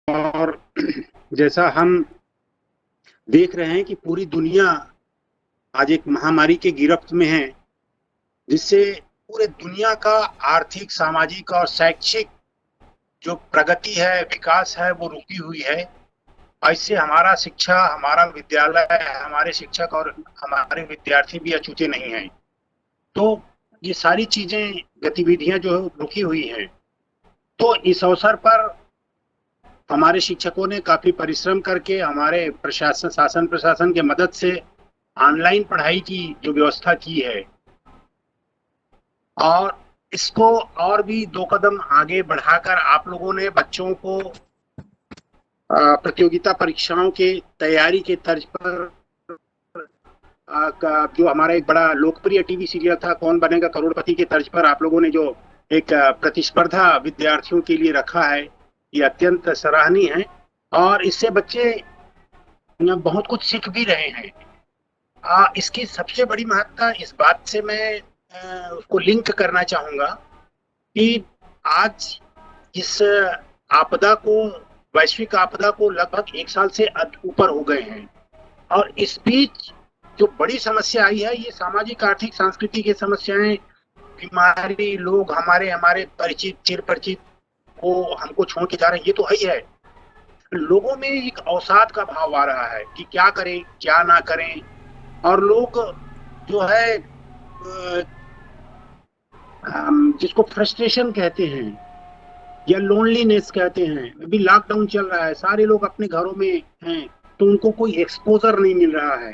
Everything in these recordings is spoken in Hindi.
और जैसा हम देख रहे हैं कि पूरी दुनिया आज एक महामारी के गिरफ्त में है, जिससे पूरे दुनिया का आर्थिक, सामाजिक और शैक्षिक जो प्रगति है, विकास है, वो रुकी हुई है। ऐसे हमारा शिक्षा, हमारा विद्यालय, हमारे शिक्षक और हमारे विद्यार्थी भी अछूते नहीं हैं। तो ये सारी चीजें, गतिविधियां जो है रुकी हुई हैं। तो इस अवसर पर हमारे शिक्षकों ने काफी परिश्रम करके हमारे प्रशासन, शासन प्रशासन के मदद से ऑनलाइन पढ़ाई की जो व्यवस्था की है, और इसको और भी दो कदम आगे बढ़ाकर आप लोगों ने बच्चों को प्रतियोगिता परीक्षाओं के तैयारी के तर्ज पर जो हमारा एक बड़ा लोकप्रिय टीवी सीरियल था कौन बनेगा करोड़पति के तर्ज पर आप लोगों ने जो एक प्रतिस्पर्धा विद्यार्थियों के लिए रखा है, ये अत्यंत सराहनीय है। और इससे बच्चे बहुत कुछ सीख भी रहे हैं। इसकी सबसे बड़ी महत्ता इस बात से मैं उसको लिंक करना चाहूंगा कि आज इस आपदा को, वैश्विक आपदा को लगभग 1 साल से ऊपर हो गए हैं, और इस बीच जो बड़ी समस्या आई है, ये सामाजिक, आर्थिक, सांस्कृतिक समस्याएं, बीमारी, लोग हमारे हमारे परिचित, चिर परिचित वो हमको छोड़ के जा रहे हैं, ये तो है ही है। लोगों में एक अवसाद का भाव आ रहा है कि क्या करें क्या ना करें, और लोग जो है जिसको फ्रस्ट्रेशन कहते हैं या लोनलीनेस कहते हैं, अभी लॉकडाउन चल रहा है, सारे लोग अपने घरों में हैं, तो उनको कोई एक्सपोजर नहीं मिल रहा है।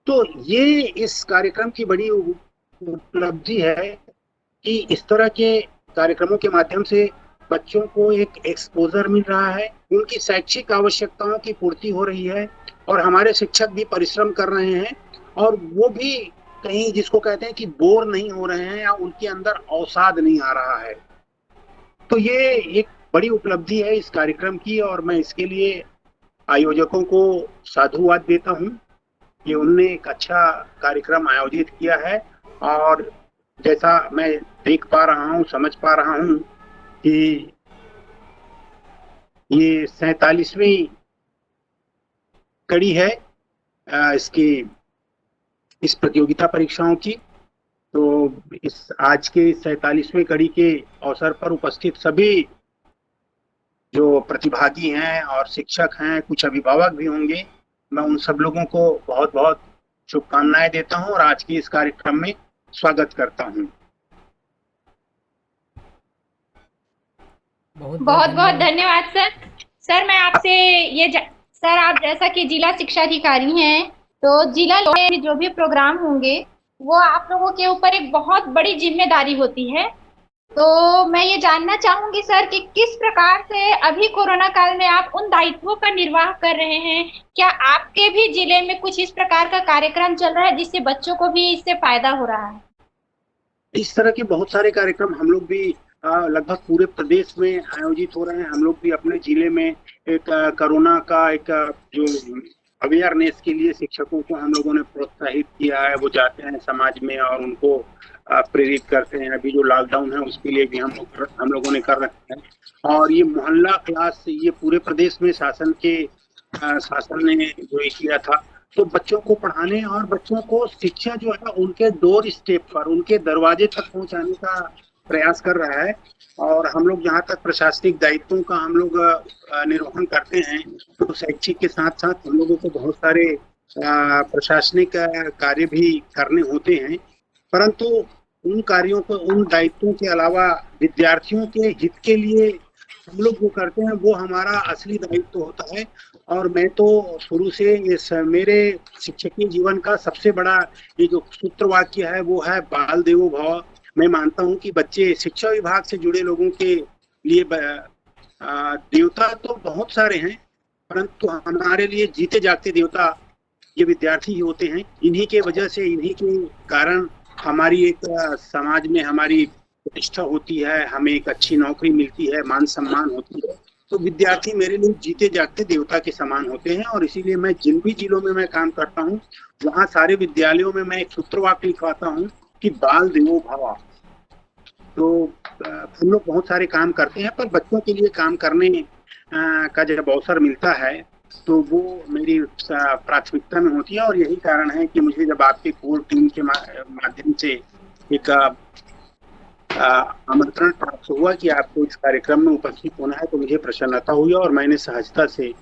तो ये इस कार्यक्रम की बड़ी उपलब्धि है कि इस तरह के कार्यक्रमों के माध्यम से बच्चों को एक एक्सपोजर मिल रहा है, उनकी शैक्षिक आवश्यकताओं की पूर्ति हो रही है, और हमारे शिक्षक भी परिश्रम कर रहे हैं, और वो भी कहीं जिसको कहते हैं कि बोर नहीं हो रहे हैं, या उनके अंदर अवसाद नहीं आ रहा है। तो ये एक बड़ी उपलब्धि है इस कार्यक्रम की, और मैं इसके लिए आयोजकों को साधुवाद देता हूँ कि उनने एक अच्छा कार्यक्रम आयोजित किया है। और जैसा मैं देख पा रहा हूँ, समझ पा रहा हूँ कि ये 47वीं कड़ी है इसकी, इस प्रतियोगिता परीक्षाओं की। तो इस आज के 47वें कड़ी के अवसर पर उपस्थित सभी जो प्रतिभागी हैं और शिक्षक हैं, कुछ अभिभावक भी होंगे, मैं उन सब लोगों को बहुत बहुत शुभकामनाएं देता हूं और आज के इस कार्यक्रम में स्वागत करता हूं। बहुत बहुत बहुत बहुत धन्यवाद। धन्यवाद सर। सर मैं आपसे सर आप जैसा कि जिला शिक्षा अधिकारी हैं, तो जिला में जो भी प्रोग्राम होंगे वो आप लोगों के ऊपर एक बहुत बड़ी जिम्मेदारी होती है। तो मैं ये जानना चाहूंगी सर कि किस प्रकार से अभी कोरोना काल में आप उन दायित्वों का निर्वाह कर रहे हैं। क्या आपके भी जिले में कुछ इस प्रकार का कार्यक्रम चल रहा है जिससे बच्चों को भी इससे फायदा हो रहा है? इस तरह के बहुत सारे कार्यक्रम हम लोग भी लगभग पूरे प्रदेश में आयोजित हो रहे हैं। हम लोग भी अपने जिले में एक कोरोना का एक जो अवेयरनेस के लिए शिक्षकों को हम लोगों ने प्रोत्साहित किया है, वो जाते हैं समाज में और उनको प्रेरित करते हैं। अभी जो लॉकडाउन है उसके लिए भी हम लोगों ने कर रखा है। और ये मोहल्ला क्लास, ये पूरे प्रदेश में शासन ने जो किया था, तो बच्चों को पढ़ाने और बच्चों को शिक्षा जो है उनके डोर स्टेप पर, उनके दरवाजे तक पहुंचाने का प्रयास कर रहा है। और हम लोग जहाँ तक प्रशासनिक दायित्वों का हम लोग निर्वहन करते हैं, तो शैक्षिक के साथ साथ हम लोगों को बहुत सारे प्रशासनिक कार्य भी करने होते हैं। परंतु उन कार्यों को, उन दायित्वों के अलावा विद्यार्थियों के हित के लिए हम लोग जो करते हैं वो हमारा असली दायित्व होता है। और मैं तो शुरू से इस मेरे शिक्षकीय जीवन का सबसे बड़ा ये जो सूत्र वाक्य है वो है बाल देवो भव। मैं मानता हूँ कि बच्चे, शिक्षा विभाग से जुड़े लोगों के लिए देवता तो बहुत सारे हैं, परंतु हमारे लिए जीते जागते देवता ये विद्यार्थी ही होते हैं। इन्हीं के वजह से, इन्हीं के कारण हमारी एक समाज में हमारी प्रतिष्ठा होती है, हमें एक अच्छी नौकरी मिलती है, मान सम्मान होती है। तो विद्यार्थी मेरे लिए जीते जागते देवता के समान होते हैं। और इसीलिए मैं जिन भी जिलों में मैं काम करता हूँ, वहाँ सारे विद्यालयों में मैं एक सूत्रवाक्य लिखवाता हूँ कि बाल देवो भव। तो हम लोग बहुत सारे काम करते हैं, पर बच्चों के लिए काम करने का जब अवसर मिलता है तो वो मेरी प्राथमिकता में होती है। और यही कारण है कि मुझे जब आपके कोर टीम के माध्यम से एक आमंत्रण प्राप्त हुआ कि आपको इस कार्यक्रम में उपस्थित होना है, तो मुझे प्रसन्नता हुई और मैंने सहजता से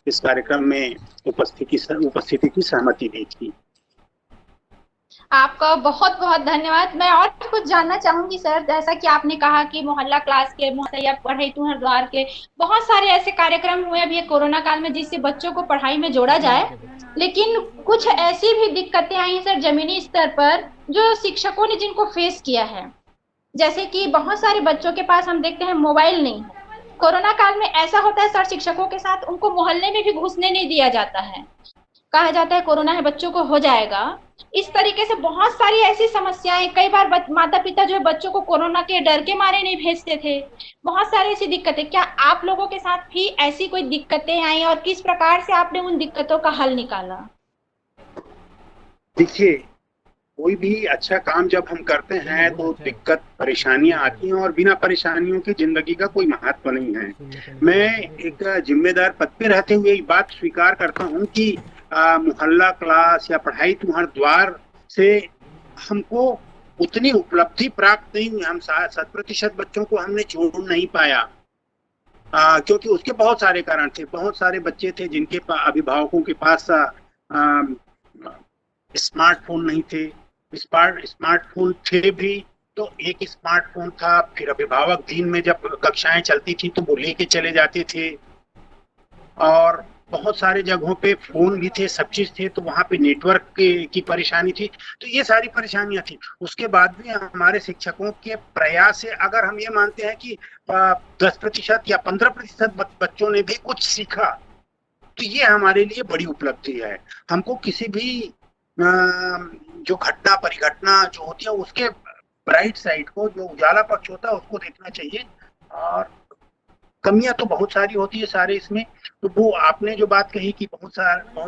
इस कार्यक्रम में उपस्थिति की सहमति दी थी। आपका बहुत बहुत धन्यवाद। मैं और कुछ जानना चाहूंगी सर, जैसा कि आपने कहा कि मोहल्ला क्लास के मोहल्ला पढ़ई तुहर द्वार के बहुत सारे ऐसे कार्यक्रम हुए अभी कोरोना काल में जिससे बच्चों को पढ़ाई में जोड़ा जाए, लेकिन कुछ ऐसी भी दिक्कतें आई हैं सर जमीनी स्तर पर जो शिक्षकों ने जिनको फेस किया है। जैसे कि बहुत सारे बच्चों के पास हम देखते हैं मोबाइल नहीं है। कोरोना काल में ऐसा होता है सर, शिक्षकों के साथ उनको मोहल्ले में भी घुसने नहीं दिया जाता है, कहा जाता है कोरोना है बच्चों को हो जाएगा। इस तरीके से बहुत सारी ऐसी समस्याएं, कई बार माता पिता जो है बच्चों को कोरोना के डर के मारे नहीं भेजते थे। बहुत सारी ऐसी दिक्कतें, क्या आप लोगों के साथ भी ऐसी कोई दिक्कतें आई और किस प्रकार से आपने उन दिक्कतों का हल निकाला? देखिए, कोई भी अच्छा काम जब हम करते हैं तो दिक्कत परेशानियां आती हैं और बिना परेशानियों की जिंदगी का कोई महत्व नहीं है। मैं एक जिम्मेदार पद पे रहते हुए एक बात स्वीकार करता हूं कि मोहल्ला क्लास या पढ़ाई तुम्हार द्वार से हमको उतनी उपलब्धि प्राप्त नहीं हुई। हम 100% बच्चों को हमने जोड़ नहीं पाया, क्योंकि उसके बहुत सारे कारण थे। बहुत सारे बच्चे थे जिनके अभिभावकों के पास स्मार्टफोन नहीं थे। स्मार्टफोन थे भी तो एक स्मार्टफोन था, फिर अभिभावक दिन में जब कक्षाएं चलती थी तो वो लेके चले जाते थे। और बहुत सारे जगहों पे फोन भी थे, सब चीज थे, तो वहां पे नेटवर्क की परेशानी थी। तो ये सारी परेशानियां थी। उसके बाद भी हमारे शिक्षकों के प्रयास से अगर हम ये मानते हैं कि 10% या 15% बच्चों ने भी कुछ सीखा, तो ये हमारे लिए बड़ी उपलब्धि है। हमको किसी भी जो घटना परिघटना जो होती है उसके ब्राइट साइड को, जो उजाला पक्ष होता है उसको देखना चाहिए। और कमियां तो बहुत सारी होती है सारे इसमें। तो वो आपने जो बात कही कि बहुत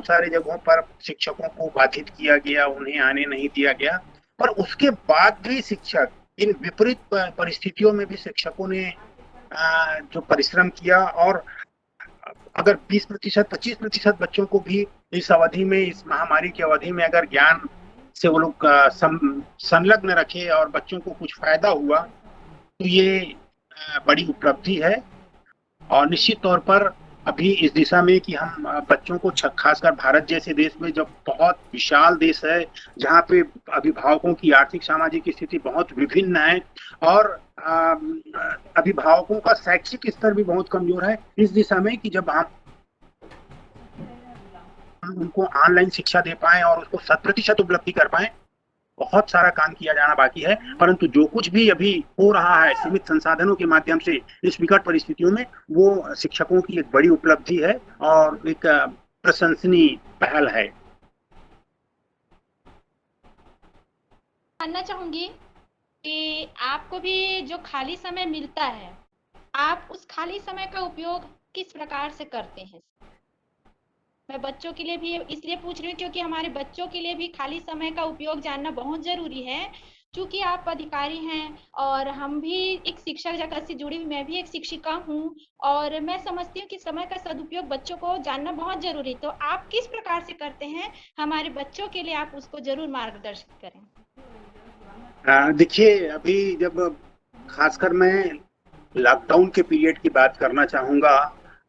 सारे जगहों पर शिक्षकों को बाधित किया गया, उन्हें आने नहीं दिया गया, पर उसके बाद भी शिक्षक इन विपरीत परिस्थितियों में भी शिक्षकों ने जो परिश्रम किया, और अगर 20% 25% बच्चों को भी इस अवधि में, इस महामारी की अवधि में अगर ज्ञान से वो लोग संलग्न रखे और बच्चों को कुछ फायदा हुआ, तो ये बड़ी उपलब्धि है। और निश्चित तौर पर अभी इस दिशा में कि हम बच्चों को, खासकर भारत जैसे देश में, जब बहुत विशाल देश है जहाँ पे अभिभावकों की आर्थिक सामाजिक स्थिति बहुत विभिन्न है और अभिभावकों का शैक्षिक स्तर भी बहुत कमजोर है, इस दिशा में कि जब हम उनको ऑनलाइन शिक्षा दे पाए और उसको 100% उपलब्धि कर पाए, बहुत सारा काम किया जाना बाकी है। परंतु जो कुछ भी अभी हो रहा है सीमित संसाधनों के माध्यम से इस विकट परिस्थितियों में, वो शिक्षकों की एक बड़ी उपलब्धि है और एक प्रशंसनीय पहल है। जानना चाहूंगी कि आपको भी जो खाली समय मिलता है, आप उस खाली समय का उपयोग किस प्रकार से करते हैं? मैं बच्चों के लिए भी इसलिए पूछ रही हूँ क्योंकि हमारे बच्चों के लिए भी खाली समय का उपयोग जानना बहुत जरूरी है। चूंकि आप अधिकारी हैं और हम भी एक शिक्षक जगत से जुड़ी हुई, मैं भी एक शिक्षिका हूँ, और मैं समझती हूँ कि समय का सदुपयोग बच्चों को जानना बहुत जरूरी। तो आप किस प्रकार से करते हैं हमारे बच्चों के लिए, आप उसको जरूर मार्गदर्शित करें। देखिए, अभी जब खासकर मैं लॉकडाउन के पीरियड की बात करना चाहूंगा,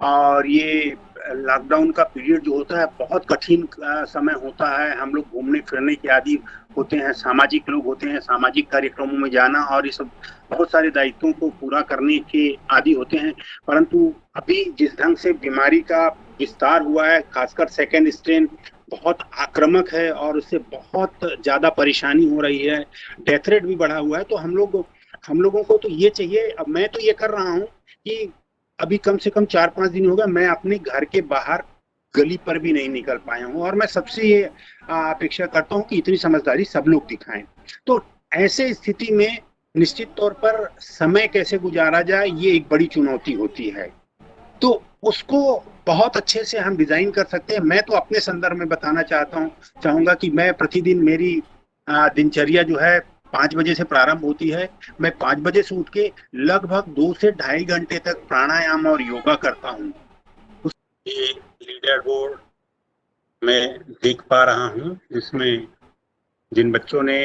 और ये लॉकडाउन का पीरियड जो होता है बहुत कठिन समय होता है। हम लोग घूमने फिरने के आदि होते हैं, सामाजिक लोग होते हैं, सामाजिक कार्यक्रमों में जाना और ये सब बहुत सारे दायित्वों को पूरा करने के आदि होते हैं। परंतु अभी जिस ढंग से बीमारी का विस्तार हुआ है, खासकर सेकेंड स्ट्रेन बहुत आक्रामक है और उससे बहुत ज्यादा परेशानी हो रही है, डेथ रेट भी बढ़ा हुआ है। तो हम लोगों को तो ये चाहिए, अब मैं तो ये कर रहा हूँ कि अभी कम से कम 4-5 दिन हो गए मैं अपने घर के बाहर गली पर भी नहीं निकल पाया हूँ, और मैं सबसे ये अपेक्षा करता हूँ कि इतनी समझदारी सब लोग दिखाएं। तो ऐसे स्थिति में निश्चित तौर पर समय कैसे गुजारा जाए, ये एक बड़ी चुनौती होती है। तो उसको बहुत अच्छे से हम डिजाइन कर सकते हैं। मैं तो अपने संदर्भ में बताना चाहूंगा कि मैं प्रतिदिन, मेरी दिनचर्या जो है 5 बजे से प्रारंभ होती है। मैं 5 बजे से उठ के लगभग 2 से ढाई घंटे तक प्राणायाम और योगा करता हूँ। ये लीडर बोर्ड मैं देख पा रहा हूँ, जिसमें जिन बच्चों ने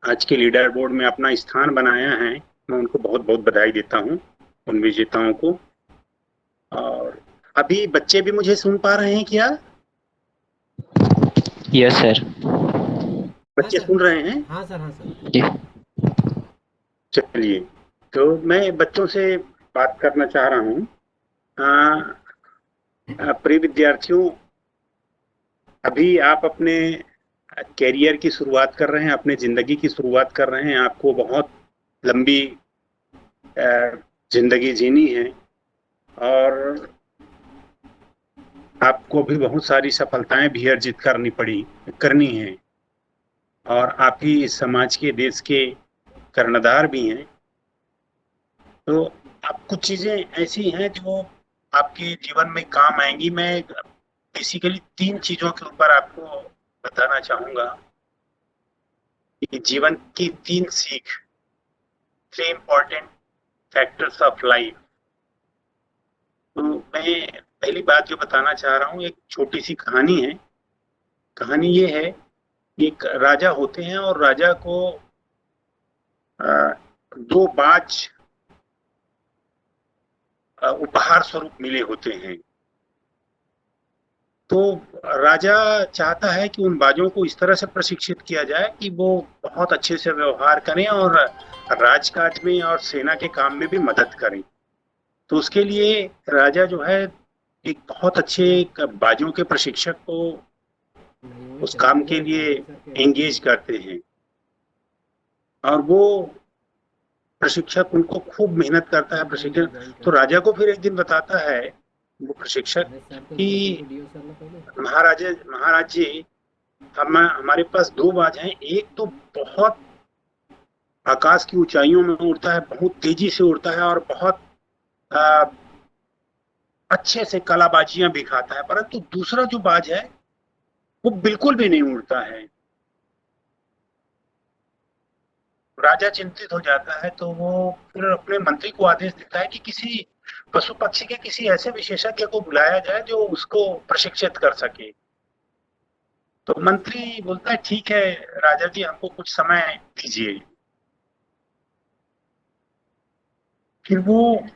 आज के लीडर बोर्ड में अपना स्थान बनाया है, मैं उनको बहुत बहुत बधाई देता हूँ, उन विजेताओं को। और अभी बच्चे भी मुझे सुन पा रहे हैं क्या? Yes sir. बच्चे सुन रहे हैं? हाँ सर, हाँ सर। जी। चलिए, तो मैं बच्चों से बात करना चाह रहा हूँ। प्रिय विद्यार्थियों, अभी आप अपने कैरियर की शुरुआत कर रहे हैं, अपने जिंदगी की शुरुआत कर रहे हैं। आपको बहुत लंबी जिंदगी जीनी है और आपको भी बहुत सारी सफलताएं भी अर्जित करनी है। और आप ही इस समाज के, देश के कर्णधार भी हैं। तो आप कुछ चीजें ऐसी हैं जो आपके जीवन में काम आएंगी। मैं बेसिकली 3 चीजों के ऊपर आपको बताना चाहूंगा कि जीवन की 3 सीख, 3 इम्पोर्टेंट फैक्टर्स ऑफ लाइफ। तो मैं पहली बात जो बताना चाह रहा हूँ, एक छोटी सी कहानी है। कहानी ये है, एक राजा होते हैं और राजा को 2 बाज उपहार स्वरूप मिले होते हैं। तो राजा चाहता है कि उन बाजों को इस तरह से प्रशिक्षित किया जाए कि वो बहुत अच्छे से व्यवहार करें और राजकाज में और सेना के काम में भी मदद करें। तो उसके लिए राजा जो है एक बहुत अच्छे बाजों के प्रशिक्षक को उस काम के लिए एंगेज करते हैं और वो प्रशिक्षक उनको खूब मेहनत करता है। प्रशिक्षक तो राजा को फिर एक दिन बताता है वो प्रशिक्षक कि महाराज जी, हमारे पास 2 बाज हैं। एक तो बहुत आकाश की ऊंचाइयों में उड़ता है, बहुत तेजी से उड़ता है और बहुत अच्छे से कलाबाजियां भी खाता है, परंतु दूसरा जो बाज है वो बिल्कुल भी नहीं उड़ता है। राजा चिंतित हो जाता है, तो वो फिर अपने मंत्री को आदेश देता है कि किसी पशु पक्षी के किसी ऐसे विशेषज्ञ को बुलाया जाए जो उसको प्रशिक्षित कर सके। तो मंत्री बोलता है, ठीक है राजा जी, हमको कुछ समय दीजिए। फिर वो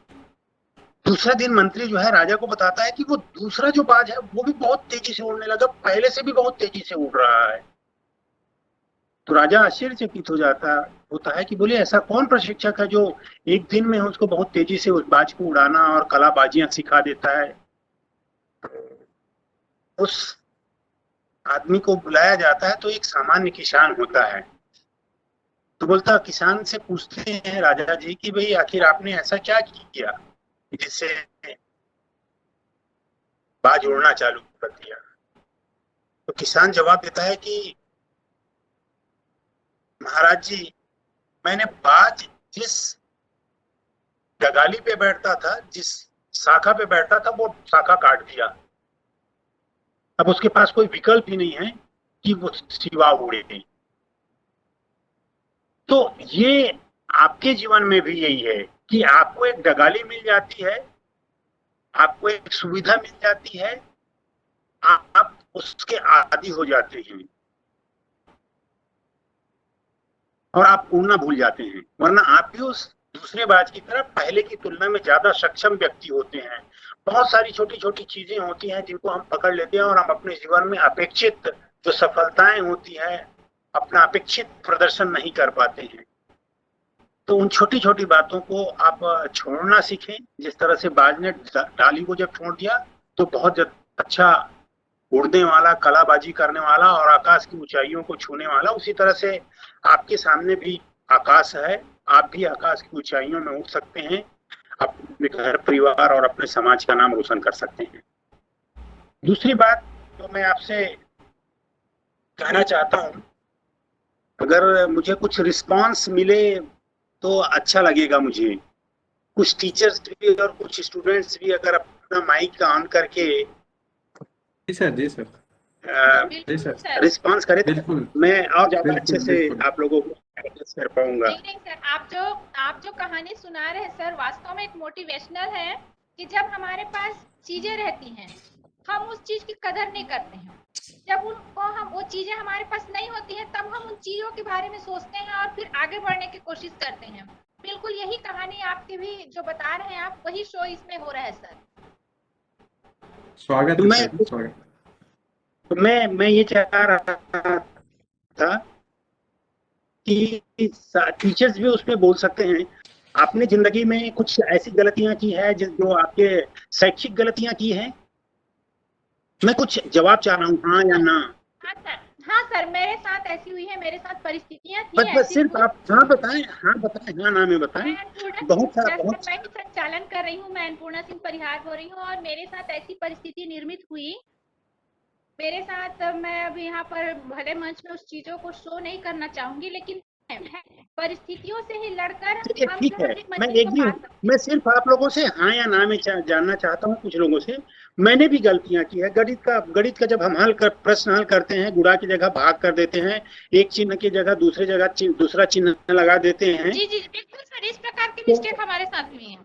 दूसरा दिन मंत्री जो है राजा को बताता है कि वो दूसरा जो बाज है वो भी बहुत तेजी से उड़ने लगा, पहले से भी बहुत तेजी से उड़ रहा है। तो राजा आश्चर्यचकित होता है कि बोले, ऐसा कौन प्रशिक्षक है जो एक दिन में उसको बहुत तेजी से उस बाज को उड़ाना और कलाबाजियां सिखा देता है। उस आदमी को बुलाया जाता है, तो एक सामान्य किसान होता है। तो बोलता, किसान से पूछते हैं राजा जी कि भाई आखिर आपने ऐसा क्या किया जिससे बाज उड़ना चालू कर दिया। तो किसान जवाब देता है कि महाराज जी, मैंने बाज जिस डगाली पे बैठता था, जिस शाखा पे बैठता था, वो शाखा काट दिया। अब उसके पास कोई विकल्प ही नहीं है कि वो सिवा उड़े। तो ये आपके जीवन में भी यही है कि आपको एक डगाली मिल जाती है, आपको एक सुविधा मिल जाती है, आप उसके आदी हो जाते हैं और आप उड़ना भूल जाते हैं। वरना आप भी उस दूसरे बाज की तरह पहले की तुलना में ज्यादा सक्षम व्यक्ति होते हैं। बहुत सारी छोटी छोटी चीजें होती हैं जिनको हम पकड़ लेते हैं और हम अपने जीवन में अपेक्षित जो सफलताएं होती हैं, अपना अपेक्षित प्रदर्शन नहीं कर पाते हैं। तो उन छोटी छोटी बातों को आप छोड़ना सीखें। जिस तरह से बाज ने डाली को जब छोड़ दिया तो बहुत अच्छा उड़ने वाला, कलाबाजी करने वाला और आकाश की ऊंचाइयों को छूने वाला, उसी तरह से आपके सामने भी आकाश है। आप भी आकाश की ऊंचाइयों में उड़ सकते हैं, अपने घर परिवार और अपने समाज का नाम रोशन कर सकते हैं। दूसरी बात तो मैं आपसे कहना चाहता हूँ, अगर मुझे कुछ रिस्पांस मिले तो अच्छा लगेगा। मुझे कुछ टीचर्स भी और कुछ स्टूडेंट्स भी अगर अपना माइक ऑन करके जी सर, जी सर, जी सर, रिस्पांस करें तो मैं और ज्यादा अच्छे से बिल्कुल। आप लोगों को कर पाऊंगा। नहीं सर, आप जो कहानी सुना रहे हैं सर, वास्तव में एक मोटिवेशनल है कि जब हमारे पास चीजें रहती हैं हम उस चीज की कदर नहीं करते हैं, जब वो चीजें हमारे पास नहीं होती हैं तब हम उन चीजों के बारे में सोचते हैं और फिर आगे बढ़ने की कोशिश करते हैं। बिल्कुल यही कहानी आपकी भी जो बता रहे हैं आप, वही शो इसमें हो रहा है सर। स्वागत तो है मैं सर, स्वागत। तो मैं ये चाह रहा था कि टीचर्स भी उसमें बोल सकते हैं। आपने जिंदगी में कुछ ऐसी गलतियां की है जो आपके शैक्षिक गलतियां की हैं? मैं कुछ जवाब चाह रहा हूँ, हाँ या ना। हाँ सर, हाँ सर, मेरे साथ ऐसी हुई है, मेरे साथ परिस्थितियां थी बस ऐसी सिर्फ कुछ। आप हाँ बताएं, हाँ बताएं, हाँ ना में बताएं। मैं अन्नपूर्णा बहुत सिंह, सारा सर बहुत मैं ही संचालन कर रही हूँ, मैं अन्नपूर्णा सिंह परिहार हो रही हूँ और मेरे साथ ऐसी परिस्थिति निर्मित हुई। मेरे साथ, मैं अभी यहाँ पर भले मंच में उस चीजों को शो नहीं करना चाहूंगी, लेकिन परिस्थितियों से ही लड़कर चलिए हम ठीक जो है। है एक मैं मंजिल एक को भी पा सकते मैं हैं। सिर्फ आप लोगों से हाँ या ना में जानना चाहता हूँ कुछ लोगों से। मैंने भी गलतियां की है। गणित का जब हम प्रश्न हल करते हैं, गुणा की जगह भाग कर देते हैं, एक चिन्ह की जगह दूसरे जगह दूसरा चिन्ह लगा देते हैं। जी जी बिल्कुल सर, इस प्रकार की तो मिस्टेक हमारे साथ हुई है।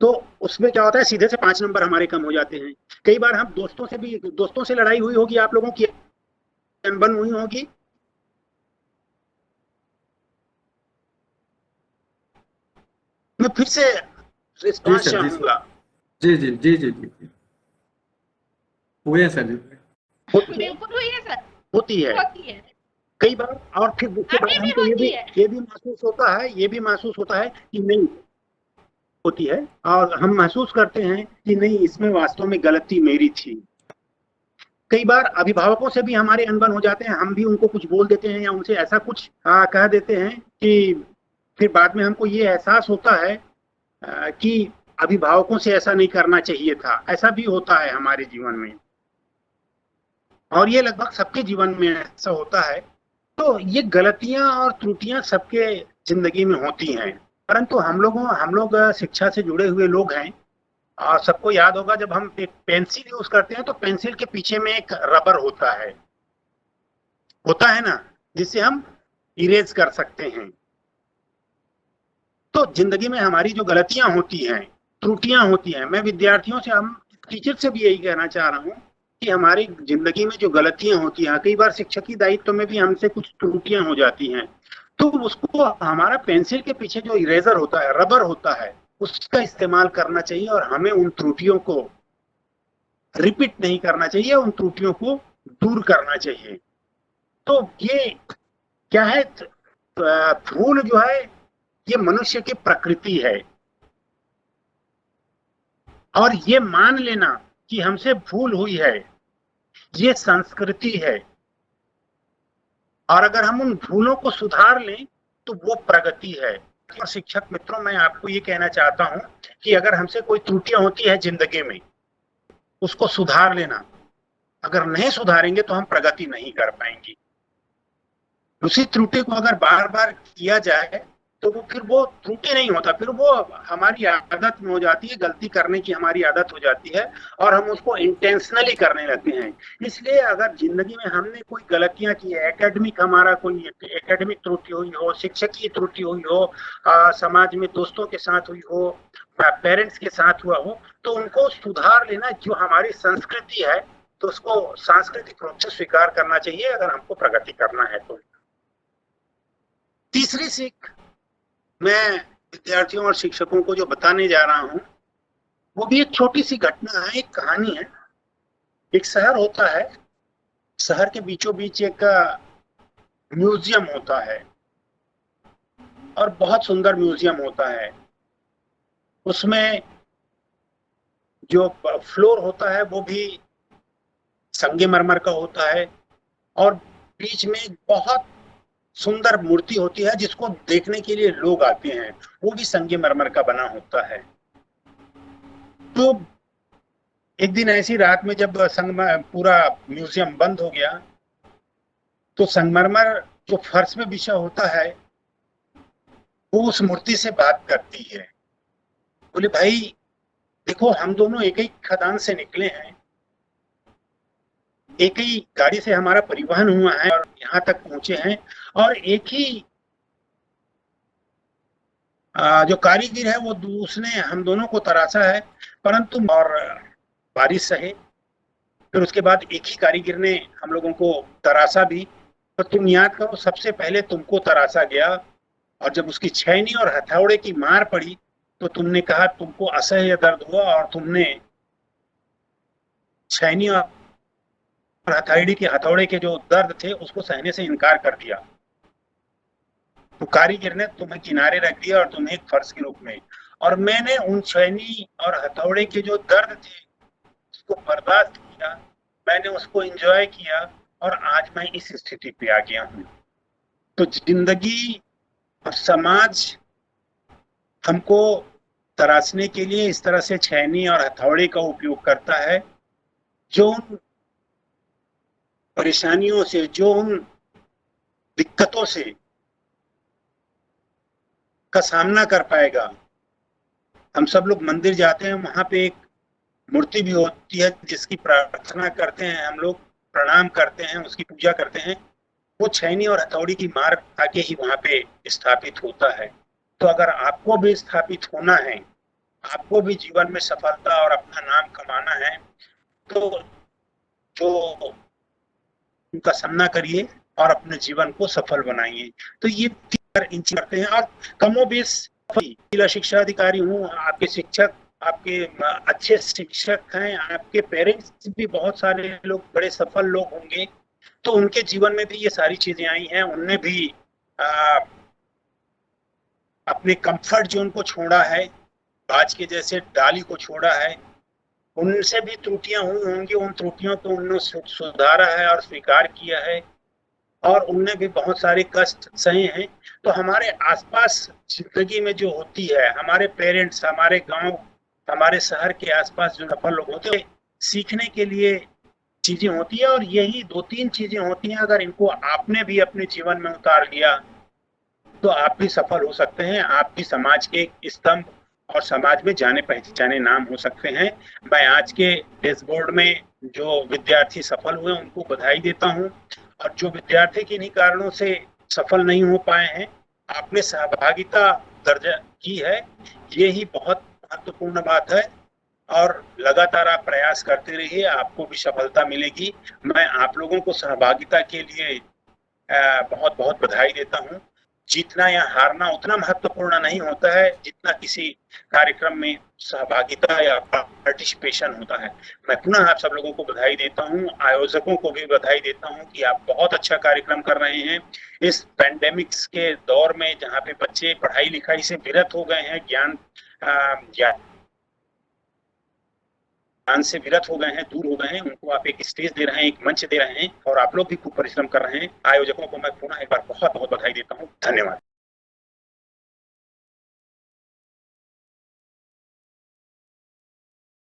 तो उसमें क्या होता है, सीधे से 5 नंबर हमारे कम हो जाते हैं। कई बार हम दोस्तों से लड़ाई हुई होगी, आप लोगों की अनबन हुई होगी। मैं फिर से जी रिस्पॉन्स सर, जी सर, चाहूंगा। जी जी जी जी जी जी। हुए हैं सर जी। होती है, बिल्कुल हुई है सर, होती है होती है, कई बार। और फिर उसके अभी बाद भी हमको होती है। ये भी महसूस होता है कि नहीं होती है, और हम महसूस करते हैं कि नहीं, इसमें वास्तव में गलती मेरी थी। कई बार अभिभावकों से भी हमारे अनबन हो जाते हैं, हम भी उनको कुछ बोल देते हैं या उनसे ऐसा कुछ कह देते हैं कि फिर बाद में हमको ये एहसास होता है कि अभिभावकों से ऐसा नहीं करना चाहिए था। ऐसा भी होता है हमारे जीवन में, और ये लगभग सबके जीवन में ऐसा होता है। तो ये गलतियां और त्रुटियां सबके जिंदगी में होती हैं। परंतु हम लोग शिक्षा से जुड़े हुए लोग हैं, और सबको याद होगा जब हम एक पेंसिल यूज करते हैं तो पेंसिल के पीछे में एक रबर होता है ना, जिससे हम इरेज कर सकते हैं। तो जिंदगी में हमारी जो गलतियां होती हैं, त्रुटियां होती हैं, मैं विद्यार्थियों से, हम टीचर से भी यही कहना चाह रहा हूं कि हमारी जिंदगी में जो गलतियां होती हैं, कई बार शिक्षकी दायित्व में भी हमसे कुछ त्रुटियां हो जाती हैं, तो उसको हमारा पेंसिल के पीछे जो इरेजर होता है, रबर होता है, उसका इस्तेमाल करना चाहिए और हमें उन त्रुटियों को रिपीट नहीं करना चाहिए, उन त्रुटियों को दूर करना चाहिए। तो ये क्या है, भूल जो है ये मनुष्य की प्रकृति है, और ये मान लेना कि हमसे भूल हुई है, ये संस्कृति है। और अगर हम उन भूलों को सुधार लें तो वो प्रगति है। और शिक्षक मित्रों, मैं आपको ये कहना चाहता हूं कि अगर हमसे कोई त्रुटियां होती है जिंदगी में, उसको सुधार लेना। अगर नहीं सुधारेंगे तो हम प्रगति नहीं कर पाएंगे। उसी त्रुटि को अगर बार बार किया जाए तो फिर वो त्रुटि नहीं होता, फिर वो हमारी आदत में हो जाती है, गलती करने की हमारी आदत हो जाती है, और हम उसको इंटेंशनली करने लगते हैं। इसलिए अगर जिंदगी में हमने कोई गलतियां की है, हमारा कोई एकेडमिक त्रुटि हुई हो, शिक्षक की त्रुटि हुई हो, समाज में दोस्तों के साथ हुई हो, पेरेंट्स के साथ हुआ हो, तो उनको सुधार लेना जो हमारी संस्कृति है, तो उसको सांस्कृतिक रूप से स्वीकार करना चाहिए अगर हमको प्रगति करना है तो। तीसरी सीख मैं विद्यार्थियों और शिक्षकों को जो बताने जा रहा हूं, वो भी एक छोटी सी घटना है, एक कहानी है। एक शहर होता है, शहर के बीचों बीच एक म्यूजियम होता है, और बहुत सुंदर म्यूजियम होता है। उसमें जो फ्लोर होता है वो भी संगमरमर का होता है, और बीच में एक बहुत सुंदर मूर्ति होती है जिसको देखने के लिए लोग आते हैं, वो भी संगमरमर का बना होता है। तो एक दिन ऐसी रात में जब पूरा म्यूजियम बंद हो गया, तो संगमरमर जो फर्श में बिछा होता है वो उस मूर्ति से बात करती है। बोले, भाई देखो, हम दोनों एक ही खदान से निकले हैं, एक ही गाड़ी से हमारा परिवहन हुआ है और यहाँ तक पहुंचे हैं, और एक ही जो कारीगर है वो उसने हम दोनों को तराशा है, परंतु और बारिश सहे। फिर उसके बाद एक ही कारीगर ने हम लोगों को तराशा भी। तो तुम याद करो, सबसे पहले तुमको तराशा गया, और जब उसकी छैनी और हथौड़े की मार पड़ी तो तुमने कहा तुमको असह्य दर्द हुआ, और तुमने छैनी और हथौड़े के जो दर्द थे उसको सहने से इनकार कर दिया। तो कारीगर ने तुम्हें किनारे रख दिया और तुम्हें एक फर्श के रूप में, और मैंने उन छैनी और हथौड़े के जो दर्द थे उसको बर्दाश्त किया, मैंने उसको एंजॉय किया, और आज मैं इस स्थिति पे आ गया हूँ। तो जिंदगी और समाज हमको तराशने के लिए इस तरह से छैनी और हथौड़े का उपयोग करता है। जो उन परेशानियों से, जो उन दिक्कतों से का सामना कर पाएगा। हम सब लोग मंदिर जाते हैं, वहां पे एक मूर्ति भी होती है जिसकी प्रार्थना करते हैं, हम लोग प्रणाम करते हैं, उसकी पूजा करते हैं। वो छैनी और हथौड़ी की मार आके ही वहां पे स्थापित होता है। तो अगर आपको भी स्थापित होना है, आपको भी जीवन में सफलता और अपना नाम कमाना है, तो जो उनका सामना करिए और अपने जीवन को सफल बनाइए। तो ये 3 इंच करते हैं। और कमोबेश जिला शिक्षा अधिकारी हूँ, आपके शिक्षक, आपके अच्छे शिक्षक हैं, आपके पेरेंट्स भी बहुत सारे लोग बड़े सफल लोग होंगे, तो उनके जीवन में भी ये सारी चीजें आई हैं। उनने भी अपने कंफर्ट जोन को छोड़ा है, बाज के जैसे डाली को छोड़ा है। उनसे भी त्रुटियां हुई होंगी, उन त्रुटियों को उन्होंने सुधारा है और स्वीकार किया है, और उनने भी बहुत सारे कष्ट सहे हैं। तो हमारे आसपास जिंदगी में जो होती है, हमारे पेरेंट्स, हमारे गांव, हमारे शहर के आसपास जो सफल लोग होते हैं, सीखने के लिए चीजें होती है, और यही 2-3 चीजें होती हैं। अगर इनको आपने भी अपने जीवन में उतार लिया तो आप भी सफल हो सकते हैं, आप भी समाज के एक स्तंभ और समाज में जाने पहचाने नाम हो सकते हैं। मैं आज के डैशबोर्ड में जो विद्यार्थी सफल हुए उनको बधाई देता हूं, और जो विद्यार्थी किन्हीं कारणों से सफल नहीं हो पाए हैं, आपने सहभागिता दर्ज की है, ये ही बहुत महत्वपूर्ण बात है। और लगातार आप प्रयास करते रहिए, आपको भी सफलता मिलेगी। मैं आप लोगों को सहभागिता के लिए बहुत बहुत बधाई देता हूं। जीतना या हारना उतना महत्वपूर्ण नहीं होता है जितना किसी कार्यक्रम में सहभागिता या पार्टिसिपेशन होता है। मैं पुनः आप सब लोगों को बधाई देता हूं, आयोजकों को भी बधाई देता हूं कि आप बहुत अच्छा कार्यक्रम कर रहे हैं। इस पेंडेमिक्स के दौर में जहां पे बच्चे पढ़ाई लिखाई से विरत हो गए हैं, ज्ञान से विरत हो गए हैं, दूर हो गए हैं, उनको आप एक स्टेज दे रहे हैं, एक मंच दे रहे हैं, और आप लोग भी खूब परिश्रम कर रहे हैं। आयोजकों को मैं पुनः एक बार बहुत बहुत बधाई देता हूँ। धन्यवाद।